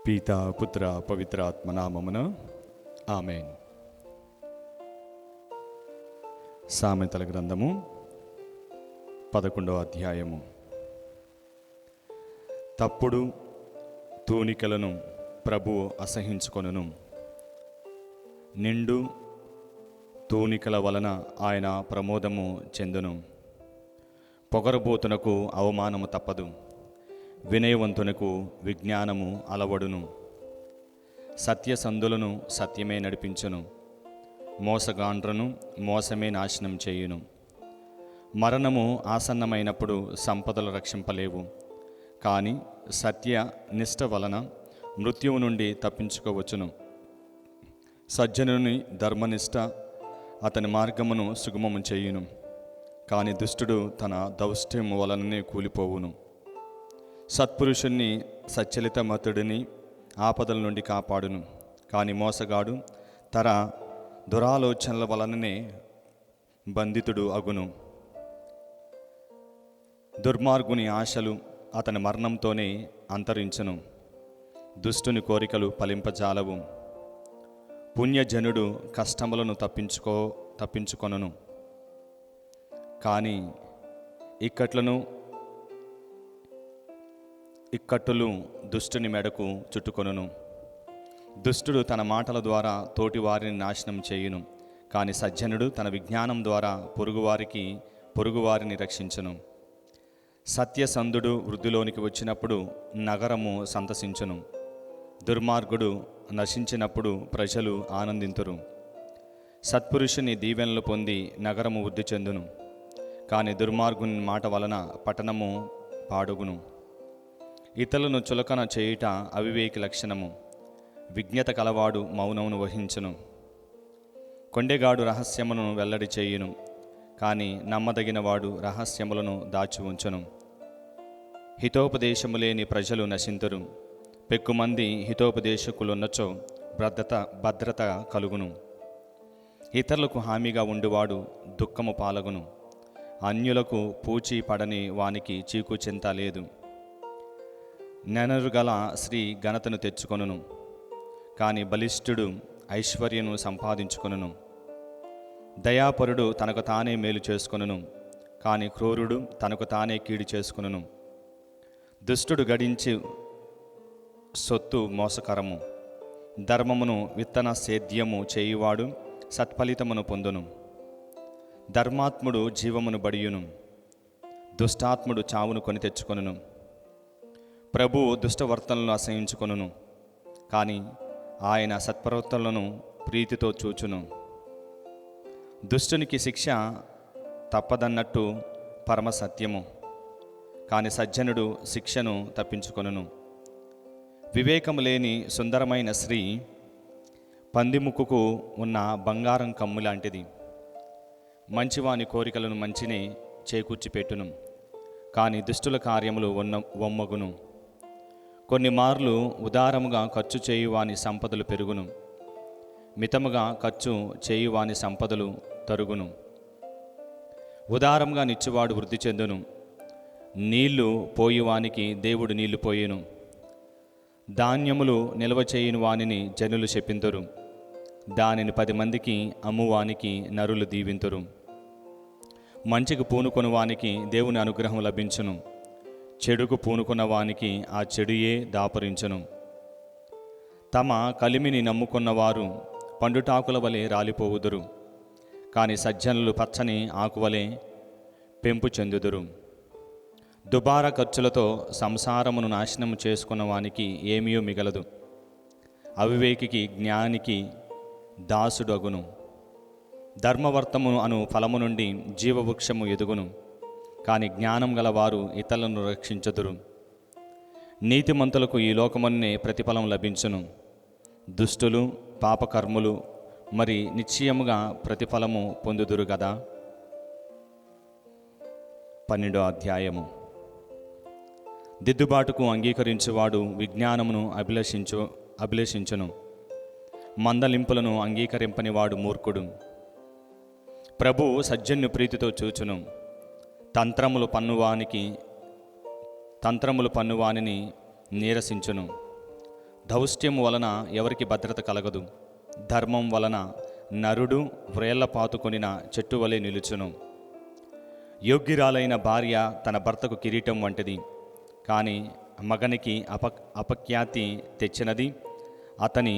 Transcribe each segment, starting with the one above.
పితా పుత్ర పవిత్రాత్మ నామమున ఆమేన్. సామెతల గ్రంథము 11వ అధ్యాయము. తప్పుడు తూనికలను ప్రభువు అసహించుకొనును, నిండు తూనికల వలన ఆయన ప్రమోదము చెందును. పొగరబోతునకు అవమానము తప్పదు, వినయవంతునకు విజ్ఞానము అలవడును. సత్యసంధులను సత్యమే నడిపించును, మోసగాండ్రను మోసమే నాశనం చేయును. మరణము ఆసన్నమైనప్పుడు సంపదలు రక్షింపలేవు, కానీ సత్య నిష్ట వలన మృత్యువు నుండి తప్పించుకోవచ్చును. సజ్జనుని ధర్మనిష్ట అతని మార్గమును సుగమము చేయును, కానీ దుష్టుడు తన దౌష్ట్యము వలననే కూలిపోవును. సత్పురుషుణ్ణి సచ్చలితమతుడిని ఆపదల నుండి కాపాడును, కానీ మోసగాడు తన దురాలోచనల వలననే బంధితుడు అగును. దుర్మార్గుని ఆశలు అతని మరణంతోనే అంతరించును, దుష్టుని కోరికలు ఫలింపజాలవు. పుణ్యజనుడు కష్టములను తప్పించుకొనును, కానీ ఇక్కట్టులు దుష్టుని మెడకు చుట్టుకొనును. దుష్టుడు తన మాటల ద్వారా తోటివారిని నాశనం చేయును, కానీ సజ్జనుడు తన విజ్ఞానం ద్వారా పొరుగువారిని రక్షించును. సత్యసంధుడు వృద్ధిలోనికి వచ్చినప్పుడు నగరము సంతసించును, దుర్మార్గుడు నశించినప్పుడు ప్రజలు ఆనందింతురు. సత్పురుషుని దీవెనలు పొంది నగరము వృద్ధి చెందును, కానీ దుర్మార్గుని మాట వలన పట్టణము పాడుగును. ఇతరులను చులకన చేయుట అవివేకి లక్షణము, విజ్ఞత కలవాడు మౌనమును వహించును. కొండెగాడు రహస్యమును వెల్లడి చేయును, కానీ నమ్మదగినవాడు రహస్యములను దాచి ఉంచును. హితోపదేశము లేని ప్రజలు నశింతురు, పెక్కుమంది హితోపదేశకులున్నచో భద్రత కలుగును. ఇతరులకు హామీగా ఉండువాడు దుఃఖము పాలగును, అన్యులకు పూచి పడని వానికి చీకు చింత లేదు. నెనరుగల స్త్రీ ఘనతను తెచ్చుకొనును, కానీ బలిష్ఠుడు ఐశ్వర్యను సంపాదించుకొనును. దయాపరుడు తనకు తానే మేలు చేసుకొనును, కానీ క్రూరుడు తనకు తానే కీడు చేసుకొనును. దుష్టుడు గడించి సొత్తు మోసకరము, ధర్మమును విత్తన సేద్యము చేయువాడు సత్ఫలితమును పొందును. ధర్మాత్ముడు జీవమును బడియును, దుష్టాత్ముడు చావును కొని తెచ్చుకొనును. ప్రభువు దుష్టవర్తనలను అసహించుకొనును, కానీ ఆయన సత్ప్రవర్తనలను ప్రీతితో చూచును. దుష్టునికి శిక్ష తప్పదన్నట్టు పరమసత్యము, కానీ సజ్జనుడు శిక్షను తప్పించుకొనును. వివేకము లేని సుందరమైన స్త్రీ పందిముక్కుకు ఉన్న బంగారం కమ్ము లాంటిది. మంచివాని కోరికలను మంచినే చేకూర్చిపెట్టును, కానీ దుష్టుల కార్యములు వమ్మగును. కొన్ని మార్లు ఉదారముగా ఖర్చు చేయువాని సంపదలు పెరుగును, మితముగా ఖర్చు చేయువాని సంపదలు తరుగును. ఉదారముగా నిచ్చువాడు వృద్ధి చెందును, నీళ్లు పోయువానికి దేవుడు నీళ్లు పోయును. ధాన్యములు నిల్వ చేయుని వానిని జనులు శపింతురు, దానిని 10 మందికి అమ్మువానికి నరులు దీవింతురు. మంచికి పూనుకొని వానికి దేవుని అనుగ్రహం లభించును, చెడుకు పూనుకున్న వానికి ఆ చెడుయే దాపరించును. తమ కలిమిని నమ్ముకున్నవారు పండుటాకుల వలె రాలిపోవుదురు, కానీ సజ్జనులు పచ్చని ఆకువలే పెంపు చెందుదురు. దుబారా ఖర్చులతో సంసారమును నాశనము చేసుకున్న వానికి ఏమీ మిగలదు. అవివేకికి జ్ఞానికి దాసుడు అగును. ధర్మవర్తము అను ఫలము నుండి జీవవృక్షము ఎదుగును, కానీ జ్ఞానం గలవారు ఇతరులను రక్షించుదురు. నీతిమంతులకు ఈ లోకమున్నే ప్రతిఫలం లభించును, దుష్టులు పాపకర్ములు మరి నిశ్చయముగా ప్రతిఫలము పొందుదురు గదా. 12వ అధ్యాయము. దిద్దుబాటుకు అంగీకరించువాడు విజ్ఞానమును అభిలషించును, మందలింపులను అంగీకరింపనివాడు మూర్ఖుడు. ప్రభువు సజ్జన్ను ప్రీతితో చూచును, తంత్రములు పన్నువానిని నీరసించును. దౌష్ట్యము వలన ఎవరికి భద్రత కలగదు. ధర్మం వలన నరుడు వ్రేళ్ల పాతుకొనిన చెట్టు వలె నిలుచును. యోగ్యురాలైన భార్య తన భర్తకు కిరీటం వంటిది, కానీ మగనికి అపఖ్యాతి తెచ్చినది అతని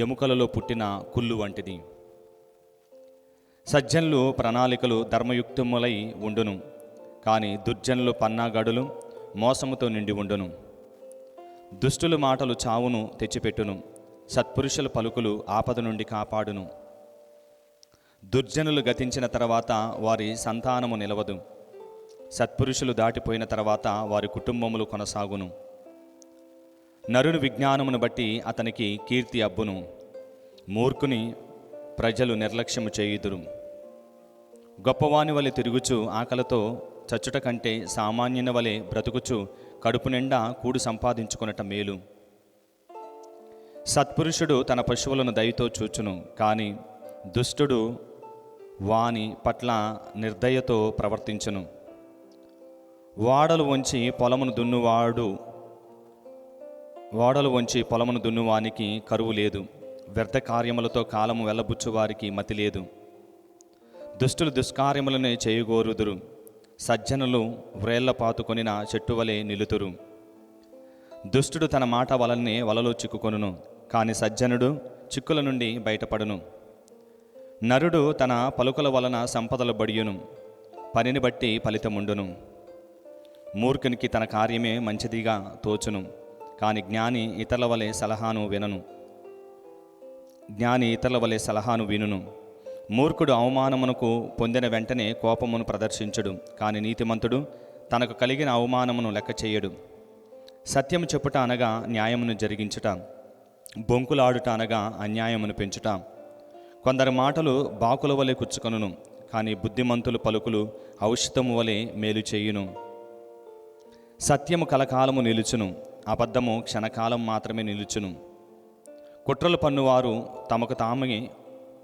ఎముకలలో పుట్టిన కుళ్ళు వంటిది. సజ్జనులు ప్రణాళికలు ధర్మయుక్తములై ఉండును, కానీ దుర్జనులు పన్నాగడులు మోసముతో నిండి ఉండును. దుష్టుల మాటలు చావును తెచ్చిపెట్టును, సత్పురుషుల పలుకులు ఆపద నుండి కాపాడును. దుర్జనులు గతించిన తర్వాత వారి సంతానము నిలవదు, సత్పురుషులు దాటిపోయిన తర్వాత వారి కుటుంబములు కొనసాగును. నరుని విజ్ఞానమును బట్టి అతనికి కీర్తి అబ్బును, మూర్ఖుని ప్రజలు నిర్లక్ష్యము చేయుదురు. గొప్పవాని వలె తిరుగుచు ఆకలితో చచ్చుట కంటే సామాన్యుని వలె బ్రతుకుచు కడుపు నిండా కూడు సంపాదించుకొనట మేలు. సత్పురుషుడు తన పశువులను దయతో చూచును, కానీ దుష్టుడు వాని పట్ల నిర్దయతో ప్రవర్తించును. ఓడలు వంచి పొలమును దున్నువానికి కరువు లేదు, వ్యర్థ కార్యములతో కాలము వెళ్ళబుచ్చువారికి మతి లేదు. దుష్టులు దుష్కార్యములనే చేయగోరుదురు, సజ్జనులు వ్రేళ్ల పాతుకొనిన చెట్టు వలె నిలుతురు. దుష్టుడు తన మాట వలనే వలలో చిక్కుకొనును, కాని సజ్జనుడు చిక్కుల నుండి బయటపడును. నరుడు తన పలుకుల వలన సంపదలు బడియును, పనిని బట్టి ఫలితముండును. మూర్ఖునికి తన కార్యమే మంచిదిగా తోచును, కాని జ్ఞాని ఇతరుల వలె సలహాను వినును. మూర్ఖుడు అవమానమునకు పొందిన వెంటనే కోపమును ప్రదర్శించుడు, కాని నీతిమంతుడు తనకు కలిగిన అవమానమును లెక్క చేయడు. సత్యము చెప్పుట అనగా న్యాయమును జరిగించుట, బొంకులాడుట అనగా అన్యాయమును పెంచుట. కొందరి మాటలు బాకుల వలె కుచ్చుకొనును, కానీ బుద్ధిమంతులు పలుకులు ఔషధము వలె మేలు చేయును. సత్యము కలకాలము నిలుచును, అబద్ధము క్షణకాలం మాత్రమే నిలుచును. కుట్రలు పన్నువారు తమకు తామే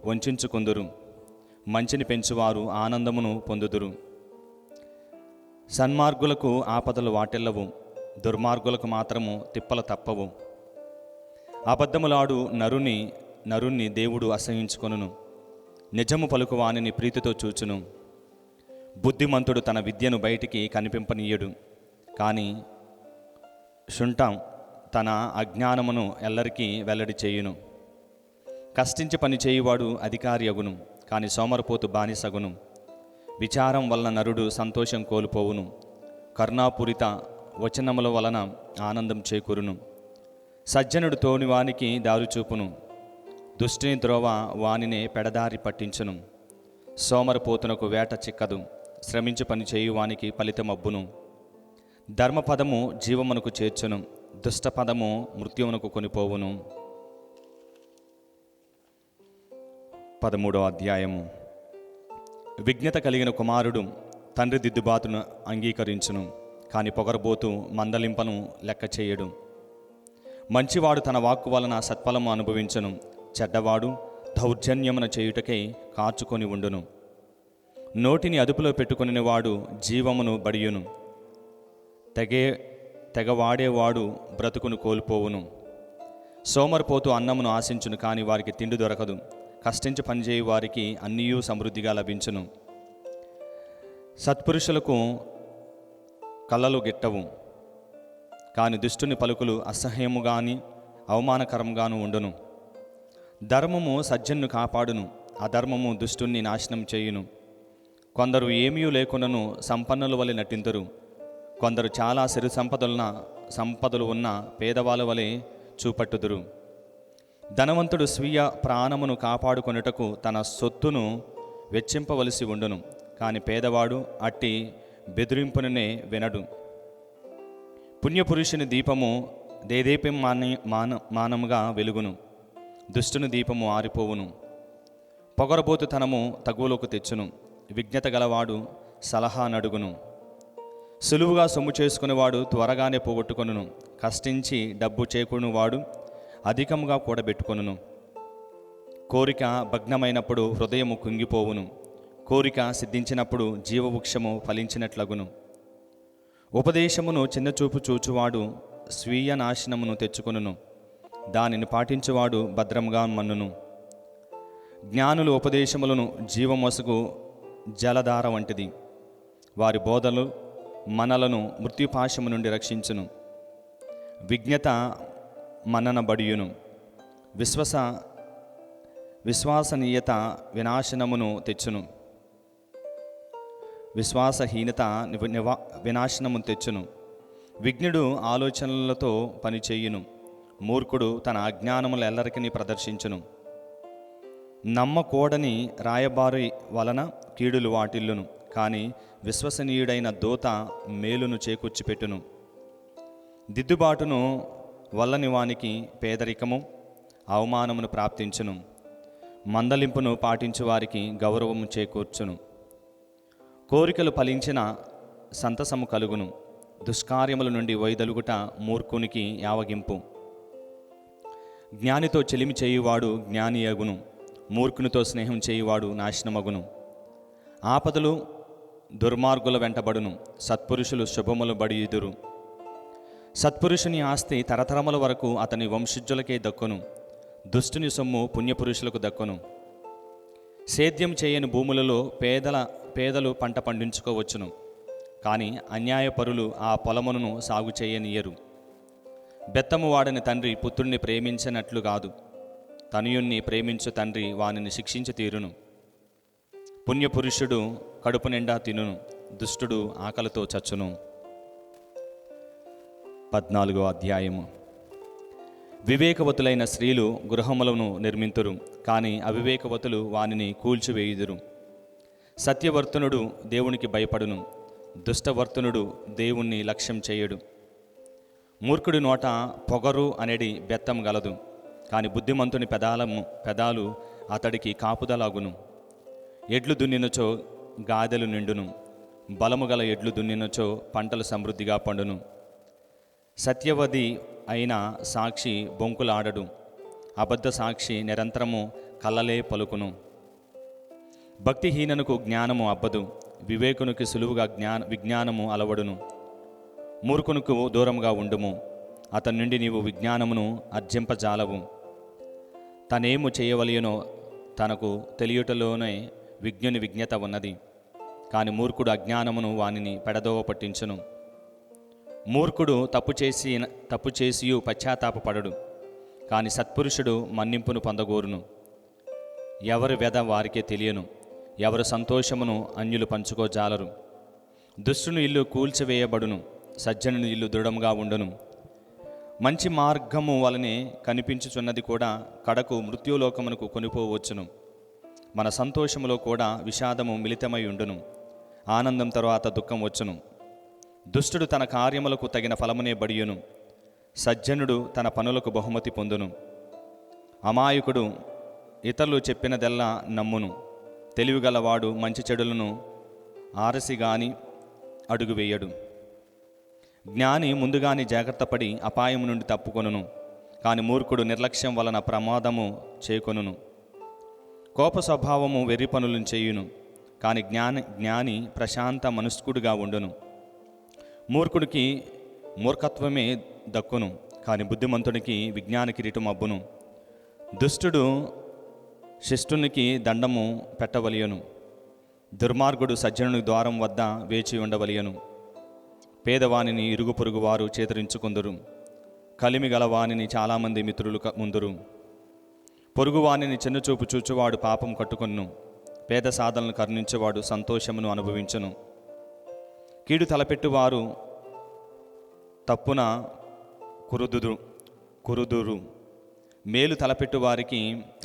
వంచుకొందురు, మంచిని పెంచువారు ఆనందమును పొందుదురు. సన్మార్గులకు ఆపదలు వాటిల్లవు, దుర్మార్గులకు మాత్రము తిప్పలు తప్పవు. అబద్ధములాడు నరుణ్ణి దేవుడు అసహించుకొనును, నిజము పలుకు వానిని ప్రీతితో చూచును. బుద్ధిమంతుడు తన విద్యను బయటికి కనిపింపనీయడు, కానీ శుంఠం తన అజ్ఞానమును ఎల్లరికీ వెల్లడి చేయును. కష్టించి పని చేయువాడు అధికారి అగును, కానీ సోమరపోతు బానిసగును. విచారం వలన నరుడు సంతోషం కోల్పోవును, కరుణాపూరిత వచనముల వలన ఆనందం చేకూరును. సజ్జనుడు తోనివానికి దారుచూపును, దుష్టిని ద్రోవ వానినే పెడదారి పట్టించును. సోమరపోతునకు వేట చిక్కదు, శ్రమించి పని చేయువానికి ఫలితమబ్బును. ధర్మపదము జీవమునకు చేర్చును, దుష్టపదము మృత్యువునకు కొనిపోవును. 13వ అధ్యాయము. విజ్ఞత కలిగిన కుమారుడు తండ్రి దిద్దుబాటును అంగీకరించును, కానీ పొగరబోతు మందలింపను లెక్క చేయడు. మంచివాడు తన వాక్కు వలన సత్ఫలము అనుభవించును, చెడ్డవాడు దౌర్జన్యమున చేయుటకై కాచుకొని ఉండును. నోటిని అదుపులో పెట్టుకొనిన వాడు జీవమును బడియును, తెగవాడేవాడు బ్రతుకును కోల్పోవును. సోమరిపోతు అన్నమును ఆశించును, కానీ వారికి తిండి దొరకదు. కష్టించి పనిచేయు వారికి అన్నీయూ సమృద్ధిగా లభించును. సత్పురుషులకు కళ్ళలు గిట్టవు, కాని దుష్టుని పలుకులు అసహ్యముగాని అవమానకరంగాను ఉండును. ధర్మము సజ్జన్ను కాపాడును, అధర్మము దుష్టుణ్ణి నాశనం చేయును. కొందరు ఏమీ లేకుండాను సంపన్నుల వలె నటింతురు, కొందరు చాలా సిరి సంపదలు ఉన్న పేదవాళ్ళ వలె చూపట్టుదురు. ధనవంతుడు స్వీయ ప్రాణమును కాపాడుకొనుటకు తన సొత్తును వెచ్చింపవలసి ఉండును, కానీ పేదవాడు అట్టి బెదిరింపుననే వినడు. పుణ్యపురుషుని దీపము దేదీపం మానముగా వెలుగును, దుష్టుని దీపము ఆరిపోవును. పొగరబోతుతనము తగువలోకి తెచ్చును, విజ్ఞత గలవాడు సలహా నడుగును. సులువుగా సొమ్ము చేసుకునేవాడు త్వరగానే పోగొట్టుకొనును, కష్టించి డబ్బు చేకూరువాడు అధికముగా కూడబెట్టుకొనును. కోరిక భగ్నమైనప్పుడు హృదయము కుంగిపోవును, కోరిక సిద్ధించినప్పుడు జీవవృక్షము ఫలించినట్లగును. ఉపదేశమును చిన్నచూపు చూచువాడు స్వీయ నాశనమును తెచ్చుకొనును, దానిని పాటించువాడు భద్రంగా మన్నును. జ్ఞానులు ఉపదేశములను జీవమొసగు జలధార వంటిది. వారి బోధలు మనలను మృత్యుపాశము నుండి రక్షించును. విజ్ఞత మన్ననబడియును. విశ్వాసనీయత వినాశనమును తెచ్చును. విశ్వాసహీనత వినాశనమును తెచ్చును. విజ్ఞుడు ఆలోచనలతో పనిచేయును. మూర్ఖుడు తన అజ్ఞానములు ఎల్లరికీ ప్రదర్శించును. నమ్మకూడని రాయబారి వలన కీడులు వాటిల్లును, కానీ విశ్వసనీయుడైన దూత మేలును చేకూర్చిపెట్టును. దిద్దుబాటును వల్లని వానికి పేదరికము అవమానమును ప్రాప్తించును. మందలింపును పాటించు వారికి గౌరవము చేకూర్చును. కోరికలు ఫలించిన సంతసము కలుగును. దుష్కార్యముల నుండి వైదొలుగుట మూర్ఖునికి యావగింపు. జ్ఞానితో చెలిమి చేయువాడు జ్ఞానియగును. మూర్ఖునితో స్నేహం చేయువాడు నాశనమగును. ఆపదలు దుర్మార్గుల వెంటబడును. సత్పురుషులు శుభములు బడియుదురు. సత్పురుషుని ఆస్తి తరతరముల వరకు అతని వంశజులకే దక్కును. దుష్టుని సొమ్ము పుణ్యపురుషులకు దక్కును. సేద్యం చేయని భూములలో పేదలు పంట పండించుకోవచ్చును, కానీ అన్యాయపరులు ఆ పొలమును సాగు చేయనియరు. బెత్తము వాడని తండ్రి పుత్రుణ్ణి ప్రేమించినట్లు కాదు, తనయుణ్ణి ప్రేమించు తండ్రి వానిని శిక్షించి తీరును. పుణ్యపురుషుడు కడుపు నిండా తినును, దుష్టుడు ఆకలితో చచ్చును. 14వ అధ్యాయము. వివేకవతులైన స్త్రీలు గృహములను నిర్మింతురు, కానీ అవివేకవతులు వానిని కూల్చివేయుదురు. సత్యవర్తనుడు దేవునికి భయపడును, దుష్టవర్తనుడు దేవుణ్ణి లక్ష్యం చేయడు. మూర్ఖుడి నోట పొగరు అనేది బెత్తం గలదు, కానీ బుద్ధిమంతుని పెదాలు అతడికి కాపుదలాగును. ఎడ్లు దున్నినచో గాదెలు నిండును, బలము గల ఎడ్లు దున్నినచో పంటలు సమృద్ధిగా పండును. సత్యవది అయిన సాక్షి బొంకులాడడు, అబద్ధ సాక్షి నిరంతరము కల్లలే పలుకును. భక్తిహీననుకు జ్ఞానము అబ్బదు, వివేకునికి సులువుగా విజ్ఞానము అలవడును. మూర్ఖునికి దూరంగా ఉండుము, అతని నుండి నీవు విజ్ఞానమును అర్జింపజాలవు. తనేము చేయవలయనో తనకు తెలియుటలోనే విజ్ఞుని విజ్ఞత ఉన్నది, కానీ మూర్ఖుడు అజ్ఞానమును వానిని పెడదోవ పట్టించును. మూర్ఖుడు తప్పు చేసియు పశ్చాత్తాపపడడు, కానీ సత్పురుషుడు మన్నింపును పొందగోరును. ఎవరి వ్యధ వారికే తెలియను, ఎవరి సంతోషమును అన్యులు పంచుకోజాలరు. దుష్టుని ఇల్లు కూల్చివేయబడును, సజ్జనుని ఇల్లు దృఢంగా ఉండును. మంచి మార్గము వలనే కనిపించుచున్నది కూడా కడకు మృత్యులోకమునకు కొనిపోవచ్చును. మన సంతోషములో కూడా విషాదము మిళితమై ఉండును, ఆనందం తరువాత దుఃఖం వచ్చును. దుష్టుడు తన కార్యములకు తగిన ఫలమునే బడియును, సజ్జనుడు తన పనులకు బహుమతి పొందును. అమాయకుడు ఇతరులు చెప్పినదెల్లా నమ్మును, తెలివిగలవాడు మంచి చెడులను ఆరసిగాని అడుగు వేయడు. జ్ఞాని ముందుగానే జాగ్రత్తపడి అపాయం నుండి తప్పుకొనును, కానీ మూర్ఖుడు నిర్లక్ష్యం వలన ప్రమాదము చేకొనును. కోప స్వభావము వెర్రి పనులను చేయును, కానీ జ్ఞాని ప్రశాంత మనస్కుడుగా ఉండును. మూర్ఖుడికి మూర్ఖత్వమే దక్కును, కానీ బుద్ధిమంతునికి విజ్ఞాన కిరీటం అబ్బును. దుష్టుడు శిష్టునికి దండము పెట్టవలయను, దుర్మార్గుడు సజ్జనుని ద్వారం వద్ద వేచి ఉండవలయను. పేదవానిని ఇరుగు పొరుగు వారు చేతరించుకుందురు, కలిమి గలవానిని చాలామంది మిత్రులు ముందురు. పొరుగువానిని చిన్నచూపు చూచువాడు పాపం కట్టుకొను, పేద సాధనలు కరుణించేవాడు సంతోషమును అనుభవించును. కీడు తలపెట్టువారు తప్పున కురుదురు, మేలు తలపెట్టు వారికి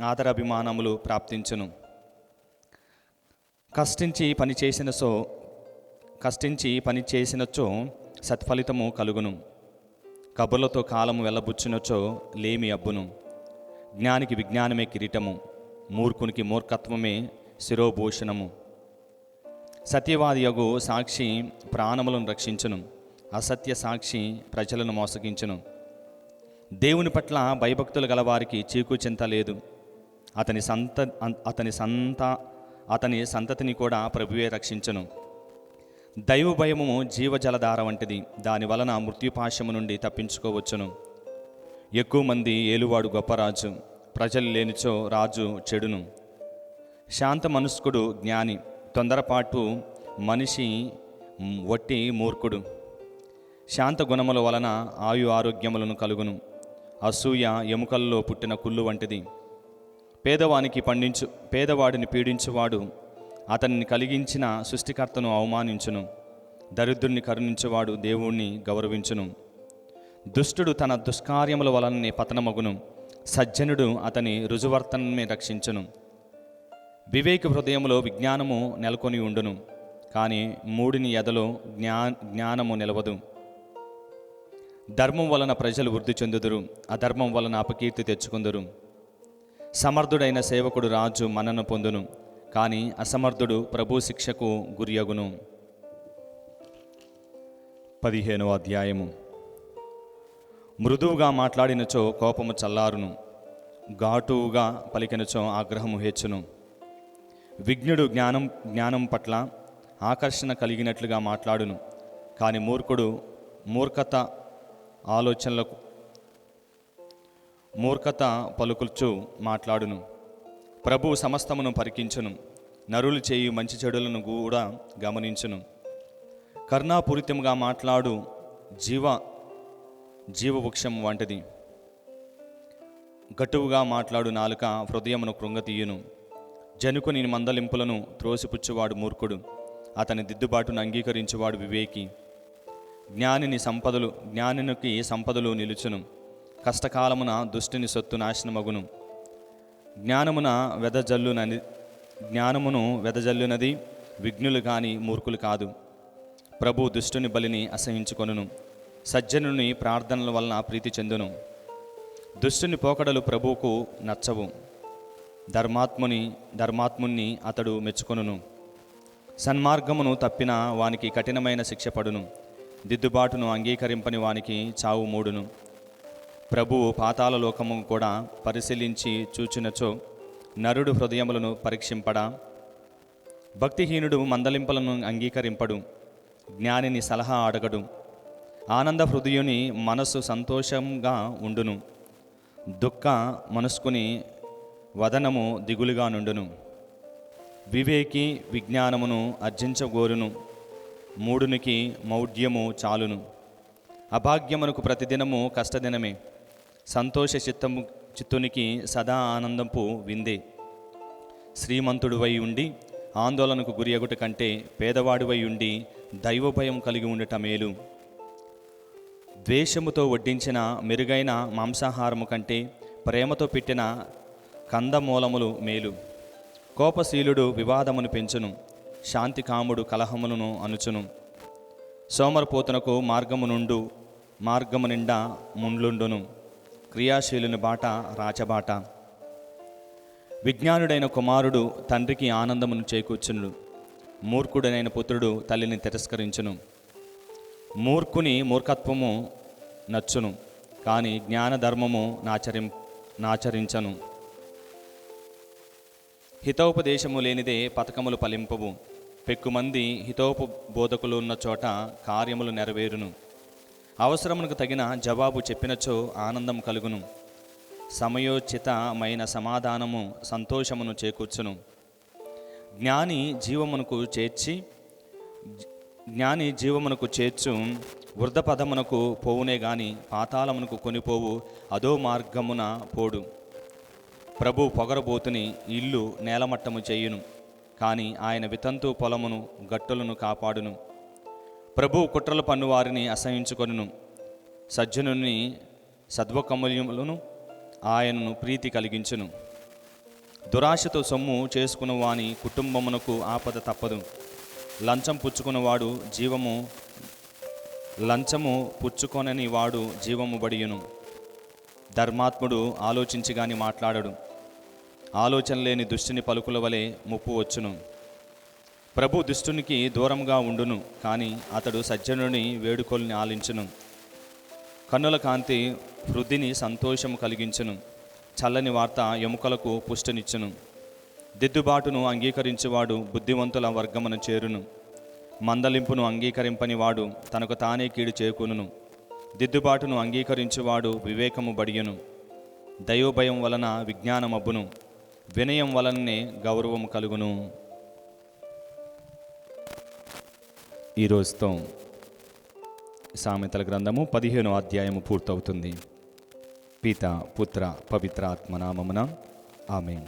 ఆదరాభిమానములు ప్రాప్తించును. కష్టించి పని చేసినచో సత్ఫలితము కలుగును. కబుర్లతో కాలము వెళ్ళబుచ్చినచో లేమి అబ్బును. జ్ఞానికి విజ్ఞానమే కిరీటము, మూర్ఖునికి మూర్ఖత్వమే శిరోభూషణము. సత్యవాదియగు సాక్షి ప్రాణములను రక్షించును, అసత్య సాక్షి ప్రజలను మోసగించును. దేవుని పట్ల భయభక్తులు గలవారికి చీకు చింత లేదు, అతని సంతతిని కూడా ప్రభువే రక్షించును. దైవ భయము జీవజలధార వంటిది, దాని వలన మృత్యుపాశము నుండి తప్పించుకోవచ్చును. ఎక్కువ మంది ఏలువాడు గొప్ప రాజు, ప్రజలు లేనిచో రాజు చెడును. శాంత మనస్కుడు జ్ఞాని, తొందరపాటు మనిషి వట్టి మూర్ఖుడు. శాంత గుణముల వలన ఆయు ఆరోగ్యములను కలుగును. అసూయ ఎముకల్లో పుట్టిన కుళ్ళు వంటిది. పేదవాడిని పీడించువాడు అతన్ని కలిగించిన సృష్టికర్తను అవమానించును. దరిద్రుని కరుణించువాడు దేవుణ్ణి గౌరవించును. దుష్టుడు తన దుష్కార్యముల వలననే పతనమగును. సజ్జనుడు అతని రుజువర్తనమే రక్షించును. వివేక హృదయములో విజ్ఞానము నెలకొని ఉండును, కానీ మూడిని ఎదలో జ్ఞానము నిలవదు. ధర్మం వలన ప్రజలు వృద్ధి చెందుదురు, అధర్మం వలన అపకీర్తి తెచ్చుకుందురు. సమర్థుడైన సేవకుడు రాజు మన్నన పొందును, కానీ అసమర్థుడు ప్రభు శిక్షకు గురియగును. 15వ అధ్యాయము. మృదువుగా మాట్లాడినచో కోపము చల్లారును, ఘాటువుగా పలికినచో ఆగ్రహము హెచ్చును. విజ్ఞుడు జ్ఞానం పట్ల ఆకర్షణ కలిగినట్లుగా మాట్లాడును, కానీ మూర్ఖత పలుకుచు మాట్లాడును. ప్రభు సమస్తమును పరికించును, నరులు చేయు మంచి చెడులను కూడా గమనించును. కరుణాపూరితముగా మాట్లాడు జీవవృక్షం వంటిది. గట్టువుగా మాట్లాడు నాలుక హృదయమును కృంగతీయును. జనుకుని మందలింపులను త్రోసిపుచ్చువాడు మూర్ఖుడు, అతని దిద్దుబాటును అంగీకరించువాడు వివేకి. జ్ఞానికి సంపదలు నిలుచును, కష్టకాలమున దుష్టుని సొత్తు నాశనమగును. జ్ఞానమును వెదజల్లునది విఘ్నులు కాని మూర్ఖులు కాదు. ప్రభు దుష్టుని బలిని అసహించుకొనును, సజ్జనుని ప్రార్థనల వలన ప్రీతి చెందును. దుష్టుని పోకడలు ప్రభువుకు నచ్చవు, ధర్మాత్ముని అతడు మెచ్చుకొనును. సన్మార్గమును తప్పిన వానికి కఠినమైన శిక్ష పడును, దిద్దుబాటును అంగీకరింపని వానికి చావు మూడును. ప్రభువు పాతాళ లోకము కూడా పరిశీలించి చూచినచో నరుడు హృదయములను పరీక్షింపడా? భక్తిహీనుడు మందలింపులను అంగీకరింపడు, జ్ఞానిని సలహా అడగడు. ఆనంద హృదయుని మనస్సు సంతోషంగా ఉండును, దుఃఖ మనస్కుని వదనము దిగులుగా నుండును. వివేకి విజ్ఞానమును అర్జించగోరును, మూడునికి మౌఢ్యము చాలును. అభాగ్యమునకు ప్రతిదినము కష్టదినమే, సంతోష చిత్తునికి సదా ఆనందంపు విందే. శ్రీమంతుడివై ఉండి ఆందోళనకు గురియగుట కంటే పేదవాడివై ఉండి దైవభయం కలిగి ఉండట మేలు. ద్వేషముతో వడ్డించిన మెరుగైన మాంసాహారము కంటే ప్రేమతో పెట్టిన కందమూలములు మేలు. కోపశీలుడు వివాదమును పెంచును, శాంతి కాముడు కలహములను అణుచును. సోమరపోతునకు మార్గము నిండా ముండ్లుండును, క్రియాశీలుని బాట రాచబాట. విజ్ఞానుడైన కుమారుడు తండ్రికి ఆనందమును చేకూర్చును, మూర్ఖుడైన పుత్రుడు తల్లిని తిరస్కరించును. మూర్ఖుని మూర్ఖత్వము నచ్చును, కానీ జ్ఞానధర్మము నాచరించను. హితోపదేశము లేనిదే పథకములు ఫలింపవు, పెక్కుమంది హితోపబోధకులు ఉన్న చోట కార్యములు నెరవేరును. అవసరమునకు తగిన జవాబు చెప్పినచో ఆనందం కలుగును, సమయోచితమైన సమాధానము సంతోషమును చేకూర్చును. జ్ఞాని జీవమునకు చేర్చు వృద్ధపదమునకు పోవునే గాని పాతాళమునకు కొనిపోవు అదో మార్గమున పోడు. ప్రభు పొగరబోతుని ఇల్లు నేలమట్టము చేయును, కానీ ఆయన వితంతు పొలమును గట్టులను కాపాడును. ప్రభు కుట్రలు పన్నువారిని అసహించుకొనును, సజ్జనుని సద్వకమూల్యములను ఆయనను ప్రీతి కలిగించును. దురాశతో సొమ్ము చేసుకున్న వాని కుటుంబమునకు ఆపద తప్పదు. లంచము పుచ్చుకొనని వాడు జీవము బడియును. ధర్మాత్ముడు ఆలోచించి గాని మాట్లాడడు, ఆలోచన లేని దుష్టుని పలుకుల వలె ముప్పు వచ్చును. ప్రభు దుష్టునికి దూరంగా ఉండును, కానీ అతడు సజ్జనుని వేడుకొల్ని ఆలించును. కన్నుల కాంతి వృద్ధిని సంతోషము కలిగించును, చల్లని వార్త ఎముకలకు పుష్టినిచ్చును. దిద్దుబాటును అంగీకరించువాడు బుద్ధివంతుల వర్గమును చేరును, మందలింపును అంగీకరింపని వాడు తనకు తానే కీడు చేకూనును. దిద్దుబాటును అంగీకరించువాడు వివేకము బడియును. దయోభయం వలన విజ్ఞానమబ్బును, వినయం వలననే గౌరవము కలుగును. ఈ రోజుతో సామెతల గ్రంథము 15వ అధ్యాయము పూర్తవుతుంది. పిత, పుత్ర, పవిత్ర ఆత్మ నామమున ఆమేన్.